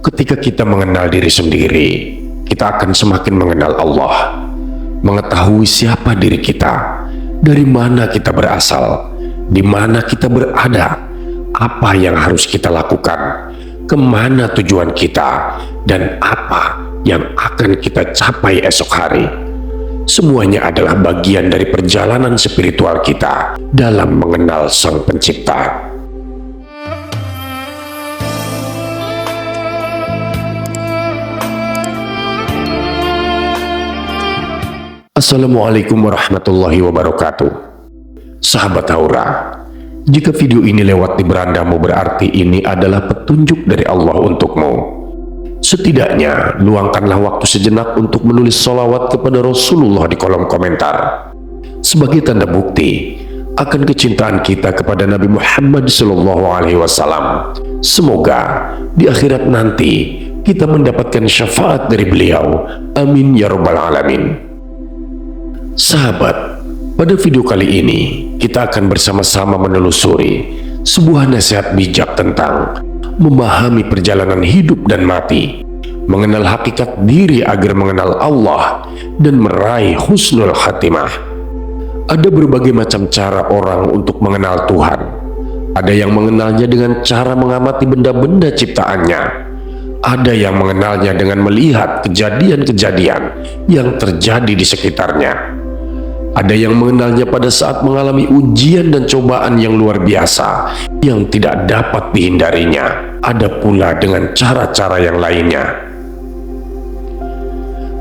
Ketika kita mengenal diri sendiri, kita akan semakin mengenal Allah, mengetahui siapa diri kita, dari mana kita berasal, di mana kita berada, apa yang harus kita lakukan, kemana tujuan kita, dan apa yang akan kita capai esok hari. Semuanya adalah bagian dari perjalanan spiritual kita dalam mengenal Sang Pencipta. Assalamualaikum warahmatullahi wabarakatuh. Sahabat Aura, jika video ini lewat di berandamu berarti ini adalah petunjuk dari Allah untukmu. Setidaknya luangkanlah waktu sejenak untuk menulis sholawat kepada Rasulullah di kolom komentar sebagai tanda bukti akan kecintaan kita kepada Nabi Muhammad SAW. Semoga di akhirat nanti kita mendapatkan syafaat dari beliau. Amin ya rabbal alamin. Sahabat, pada video kali ini kita akan bersama-sama menelusuri sebuah nasihat bijak tentang memahami perjalanan hidup dan mati, mengenal hakikat diri agar mengenal Allah, dan meraih husnul khatimah. Ada berbagai macam cara orang untuk mengenal Tuhan. Ada yang mengenalnya dengan cara mengamati benda-benda ciptaannya. Ada yang mengenalnya dengan melihat kejadian-kejadian yang terjadi di sekitarnya. Ada yang mengenalnya pada saat mengalami ujian dan cobaan yang luar biasa yang tidak dapat dihindarinya. Ada pula dengan cara-cara yang lainnya.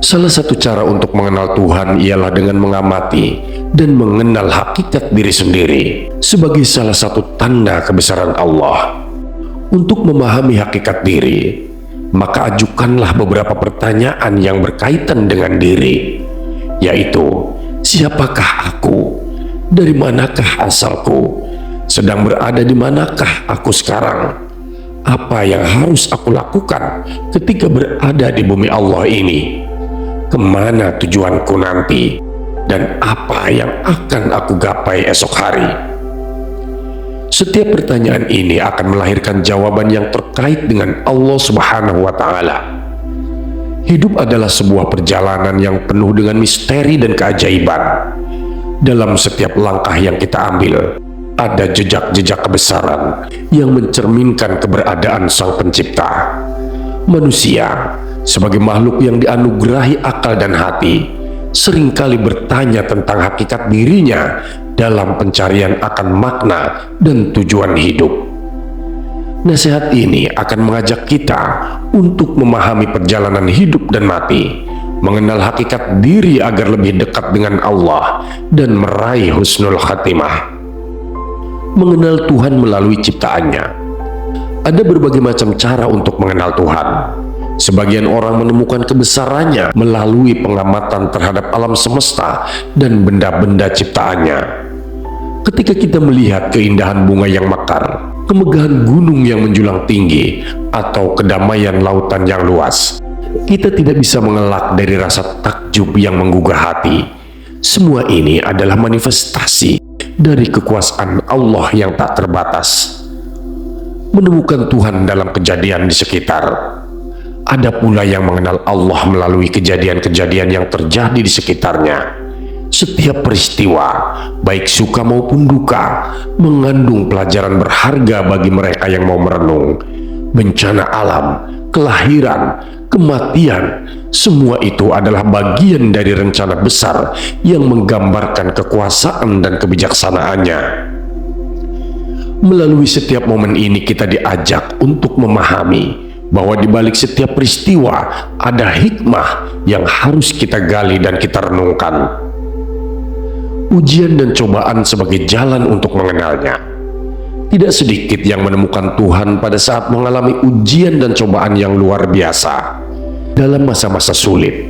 Salah satu cara untuk mengenal Tuhan ialah dengan mengamati dan mengenal hakikat diri sendiri sebagai salah satu tanda kebesaran Allah. Untuk memahami hakikat diri, maka ajukanlah beberapa pertanyaan yang berkaitan dengan diri, yaitu: siapakah aku? Dari manakah asalku? Sedang berada di manakah aku sekarang? Apa yang harus aku lakukan ketika berada di bumi Allah ini? Kemana tujuanku nanti? Dan apa yang akan aku gapai esok hari? Setiap pertanyaan ini akan melahirkan jawaban yang terkait dengan Allah Subhanahu wa Ta'ala. Hidup adalah sebuah perjalanan yang penuh dengan misteri dan keajaiban. Dalam setiap langkah yang kita ambil, ada jejak-jejak kebesaran yang mencerminkan keberadaan Sang Pencipta. Manusia, sebagai makhluk yang dianugerahi akal dan hati, seringkali bertanya tentang hakikat dirinya dalam pencarian akan makna dan tujuan hidup. Nasihat ini akan mengajak kita untuk memahami perjalanan hidup dan mati, mengenal hakikat diri agar lebih dekat dengan Allah, dan meraih husnul khatimah. Mengenal Tuhan melalui ciptaannya. Ada berbagai macam cara untuk mengenal Tuhan. Sebagian orang menemukan kebesarannya melalui pengamatan terhadap alam semesta dan benda-benda ciptaannya. Ketika kita melihat keindahan bunga yang mekar, kemegahan gunung yang menjulang tinggi, atau kedamaian lautan yang luas, kita tidak bisa mengelak dari rasa takjub yang menggugah hati. Semua ini adalah manifestasi dari kekuasaan Allah yang tak terbatas. Menemukan Tuhan dalam kejadian di sekitar. Ada pula yang mengenal Allah melalui kejadian-kejadian yang terjadi di sekitarnya. Setiap peristiwa, baik suka maupun duka, mengandung pelajaran berharga bagi mereka yang mau merenung. Bencana alam, kelahiran, kematian, semua itu adalah bagian dari rencana besar yang menggambarkan kekuasaan dan kebijaksanaannya. Melalui setiap momen ini kita diajak untuk memahami bahwa di balik setiap peristiwa ada hikmah yang harus kita gali dan kita renungkan. Ujian dan cobaan sebagai jalan untuk mengenalnya. Tidak sedikit yang menemukan Tuhan pada saat mengalami ujian dan cobaan yang luar biasa. Dalam masa-masa sulit,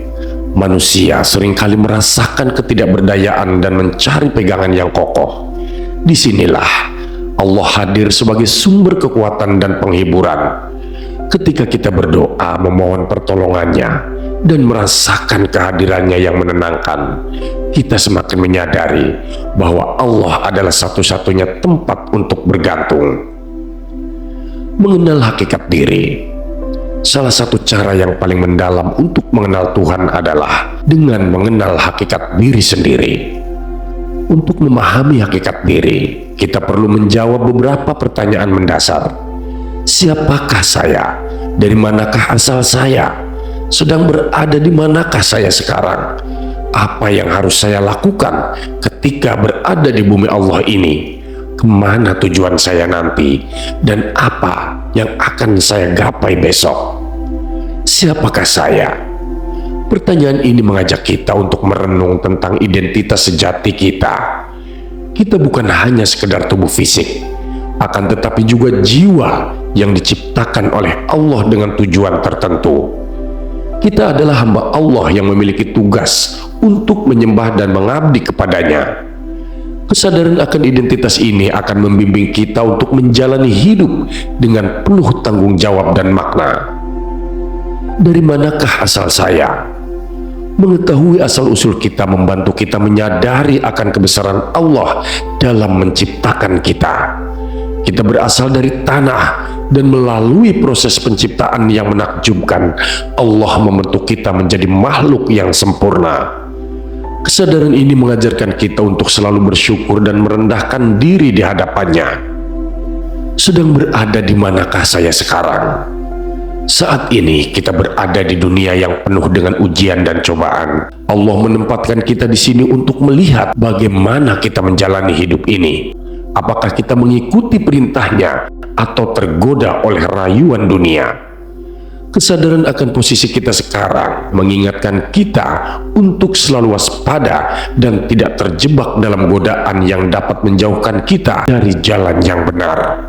manusia seringkali merasakan ketidakberdayaan dan mencari pegangan yang kokoh. Disinilah Allah hadir sebagai sumber kekuatan dan penghiburan. Ketika kita berdoa memohon pertolongannya dan merasakan kehadirannya yang menenangkan, kita semakin menyadari bahwa Allah adalah satu-satunya tempat untuk bergantung. Mengenal hakikat diri. Salah satu cara yang paling mendalam untuk mengenal Tuhan adalah dengan mengenal hakikat diri sendiri. Untuk memahami hakikat diri, kita perlu menjawab beberapa pertanyaan mendasar. Siapakah saya? Dari manakah asal saya? Sedang berada di manakah saya sekarang? Apa yang harus saya lakukan ketika berada di bumi Allah ini? Kemana tujuan saya nanti? Dan apa yang akan saya gapai besok? Siapakah saya? Pertanyaan ini mengajak kita untuk merenung tentang identitas sejati kita. Kita bukan hanya sekedar tubuh fisik, akan tetapi juga jiwa yang diciptakan oleh Allah dengan tujuan tertentu. Kita adalah hamba Allah yang memiliki tugas untuk menyembah dan mengabdi kepadanya. Kesadaran akan identitas ini akan membimbing kita untuk menjalani hidup dengan penuh tanggung jawab dan makna. Dari manakah asal saya? Mengetahui asal-usul kita membantu kita menyadari akan kebesaran Allah dalam menciptakan kita. Kita berasal dari tanah, dan melalui proses penciptaan yang menakjubkan, Allah membentuk kita menjadi makhluk yang sempurna. Kesadaran ini mengajarkan kita untuk selalu bersyukur dan merendahkan diri di hadapannya. Sedang berada di manakah saya sekarang? Saat ini kita berada di dunia yang penuh dengan ujian dan cobaan. Allah menempatkan kita di sini untuk melihat bagaimana kita menjalani hidup ini. Apakah kita mengikuti perintahnya atau tergoda oleh rayuan dunia? Kesadaran akan posisi kita sekarang mengingatkan kita untuk selalu waspada dan tidak terjebak dalam godaan yang dapat menjauhkan kita dari jalan yang benar.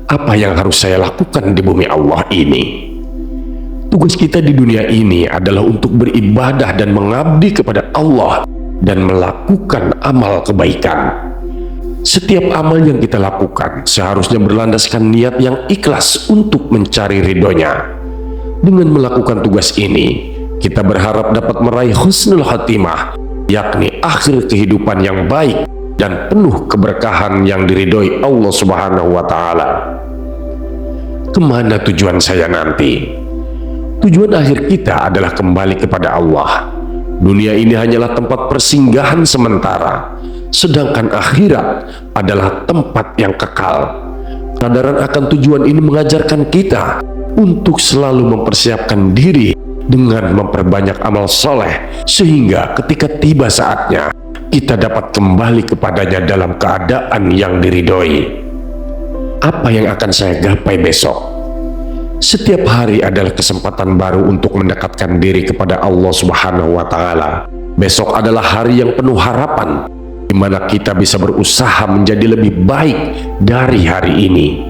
Apa yang harus saya lakukan di bumi Allah ini? Tugas kita di dunia ini adalah untuk beribadah dan mengabdi kepada Allah dan melakukan amal kebaikan. Setiap amal yang kita lakukan seharusnya berlandaskan niat yang ikhlas untuk mencari ridhonya. Dengan melakukan tugas ini, kita berharap dapat meraih husnul khatimah, yakni akhir kehidupan yang baik dan penuh keberkahan yang diridhoi Allah Subhanahu wa Ta'ala. Kemana tujuan saya nanti? Tujuan akhir kita adalah kembali kepada Allah. Dunia ini hanyalah tempat persinggahan sementara, sedangkan akhirat adalah tempat yang kekal. Kesadaran akan tujuan ini mengajarkan kita untuk selalu mempersiapkan diri dengan memperbanyak amal soleh, sehingga ketika tiba saatnya, kita dapat kembali kepadanya dalam keadaan yang diridhoi. Apa yang akan saya gapai besok? Setiap hari adalah kesempatan baru untuk mendekatkan diri kepada Allah Subhanahu wa Ta'ala. Besok adalah hari yang penuh harapan, di mana kita bisa berusaha menjadi lebih baik dari hari ini.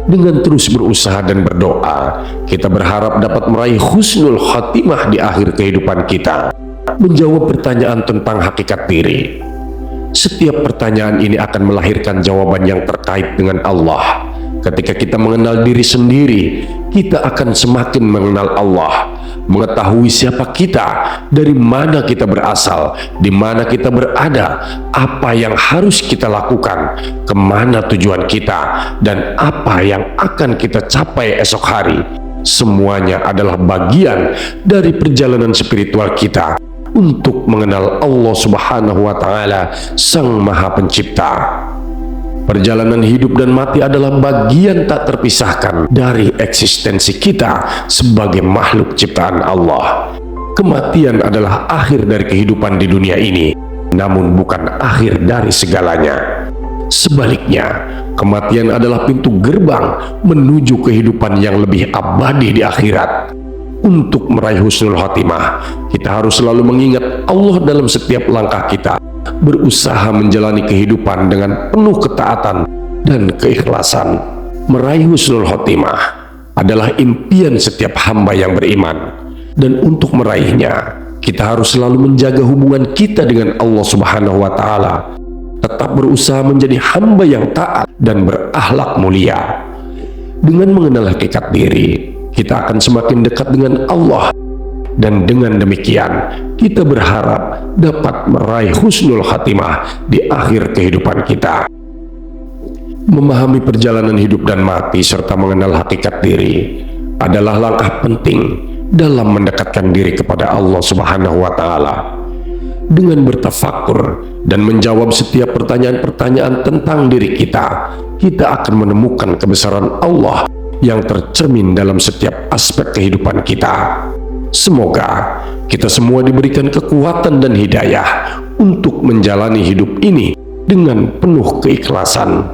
Dengan terus berusaha dan berdoa, kita berharap dapat meraih husnul khatimah di akhir kehidupan kita. Menjawab pertanyaan tentang hakikat diri. Setiap pertanyaan ini akan melahirkan jawaban yang terkait dengan Allah. Ketika kita mengenal diri sendiri, kita akan semakin mengenal Allah, mengetahui siapa kita, dari mana kita berasal, di mana kita berada, apa yang harus kita lakukan, kemana tujuan kita, dan apa yang akan kita capai esok hari. Semuanya adalah bagian dari perjalanan spiritual kita untuk mengenal Allah Subhanahu wa Ta'ala, Sang Maha Pencipta. Perjalanan hidup dan mati adalah bagian tak terpisahkan dari eksistensi kita sebagai makhluk ciptaan Allah. Kematian adalah akhir dari kehidupan di dunia ini, namun bukan akhir dari segalanya. Sebaliknya, kematian adalah pintu gerbang menuju kehidupan yang lebih abadi di akhirat. Untuk meraih husnul khatimah, kita harus selalu mengingat Allah dalam setiap langkah kita, berusaha menjalani kehidupan dengan penuh ketaatan dan keikhlasan. Meraih husnul khatimah adalah impian setiap hamba yang beriman, dan untuk meraihnya, kita harus selalu menjaga hubungan kita dengan Allah Subhanahu wa Ta'ala, tetap berusaha menjadi hamba yang taat dan berakhlak mulia. Dengan mengenal hakikat diri, kita akan semakin dekat dengan Allah, dan dengan demikian kita berharap dapat meraih husnul khatimah di akhir kehidupan kita. Memahami perjalanan hidup dan mati serta mengenal hakikat diri adalah langkah penting dalam mendekatkan diri kepada Allah Subhanahu wa Ta'ala. Dengan bertafakur dan menjawab setiap pertanyaan-pertanyaan tentang diri kita, kita akan menemukan kebesaran Allah yang tercermin dalam setiap aspek kehidupan kita. Semoga kita semua diberikan kekuatan dan hidayah untuk menjalani hidup ini dengan penuh keikhlasan.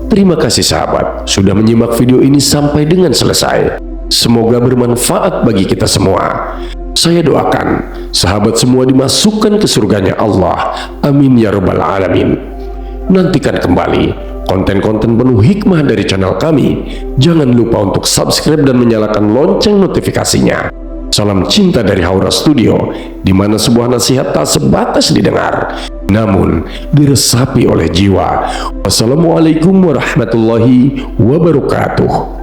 Terima kasih sahabat sudah menyimak video ini sampai dengan selesai. Semoga bermanfaat bagi kita semua. Saya doakan sahabat semua dimasukkan ke surganya Allah. Amin ya rabbal alamin. Nantikan kembali konten-konten penuh hikmah dari channel kami. Jangan lupa untuk subscribe dan menyalakan lonceng notifikasinya. Salam cinta dari Haura Studio, di mana sebuah nasihat tak sebatas didengar, namun diresapi oleh jiwa. Wassalamualaikum warahmatullahi wabarakatuh.